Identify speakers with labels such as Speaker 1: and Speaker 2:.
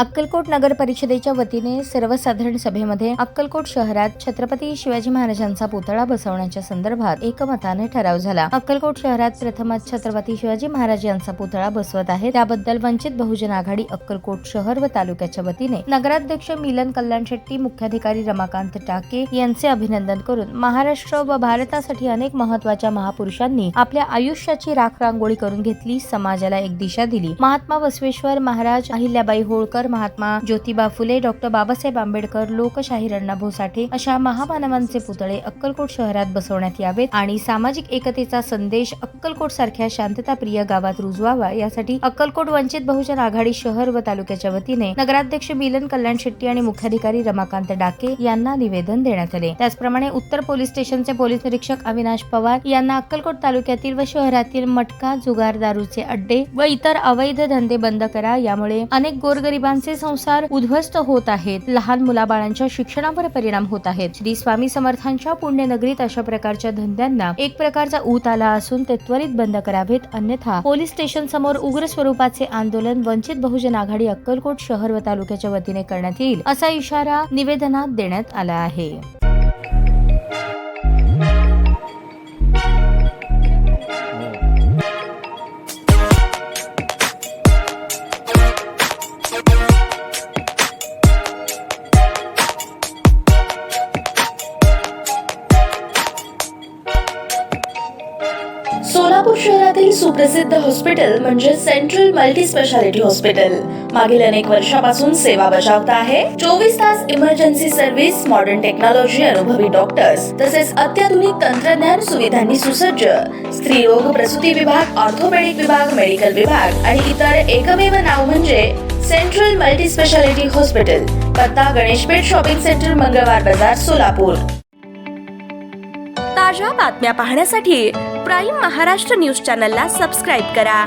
Speaker 1: अक्कलकोट नगर परिषदेच्या वतीने सर्वसाधारण सभेमध्ये अक्कलकोट शहरात छत्रपती शिवाजी महाराजांचा पुतळा बसवण्याच्या संदर्भात एकमताने ठराव झाला। अक्कलकोट शहरात प्रथमच छत्रपती शिवाजी महाराज यांचा पुतळा बसवत आहे, त्याबद्दल वंचित बहुजन आघाडी अक्कलकोट शहर व तालुक्याच्या वतीने नगराध्यक्ष मिलन कल्याण शेट्टी, मुख्याधिकारी रमाकांत टाके यांचे अभिनंदन करून महाराष्ट्र व भारतासाठी अनेक महत्त्वाच्या महापुरुषांनी आपल्या आयुष्याची राखरांगोळी करून घेतली, समाजाला एक दिशा दिली। महात्मा बसवेश्वर महाराज, अहिल्याबाई होळकर, महात्मा ज्योतिबा फुले, डॉक्टर बाबासाहेब आंबेडकर, लोकशाहीर अण्णाभाऊ साठे अशा महामानवांचे पुतळे अक्कलकोट शहरात बसवण्यात यावेत आणि सामाजिक एकतेचा संदेश अक्कलकोट सारख्या शांतताप्रिय गावात रुजवावा, यासाठी अक्कलकोट वंचित बहुजन आघाडी शहर व तालुक्याच्या वतीने नगराध्यक्ष मिलन कल्याण शेट्टी आणि मुख्याधिकारी रमाकांत टाके यांना निवेदन देण्यात आले। त्याचप्रमाणे उत्तर पोलीस स्टेशनचे पोलीस निरीक्षक अविनाश पवार यांना अक्कलकोट तालुक्यातील व शहरातील मटका, जुगार, दारूचे अड्डे व इतर अवैध धंदे बंद करा, यामुळे अनेक गोरगरिबांचे संसार उद्ध्वस्त होत आहेत, लहान मुलाबाळांच्या शिक्षणावर परिणाम होत आहेत। श्री स्वामी समर्थांच्या पुण्यनगरीत अशा प्रकारच्या धंद्यांना एक प्रकारचा ऊत आला असून ते त्वरित बंद करावेत, अन्यथा पोलीस स्टेशन समोर उग्र स्वरूपाचे आंदोलन वंचित बहुजन आघाडी अक्कलकोट शहर व तालुक्याच्या वतीने करण्यात येईल, असा इशारा निवेदनात देण्यात आला आहे।
Speaker 2: सोलापूर शहरातील सुप्रसिद्ध हॉस्पिटल म्हणजे सेंट्रल मल्टी स्पेशालिटी हॉस्पिटल मागील अनेक वर्षापासून सेवा बजावत आहे। 24 तास इमर्जन्सी सर्व्हिस, मॉडर्न टेक्नॉलॉजी, अनुभवी डॉक्टर्स तसेच अत्याधुनिक तंत्रज्ञान सुविधांनी सुसज्ज स्त्रीरोग प्रसूती विभाग, ऑर्थोपेडिक विभाग, मेडिकल विभाग आणि इतर एकमेव नाव म्हणजे सेंट्रल मल्टी स्पेशालिटी हॉस्पिटल। पत्ता गणेशपेठ शॉपिंग सेंटर, मंगळवार बाजार, सोलापूर। ताज्या बातम्या पाहण्यासाठी प्राईम महाराष्ट्र न्यूज चॅनलला सबस्क्राईब करा।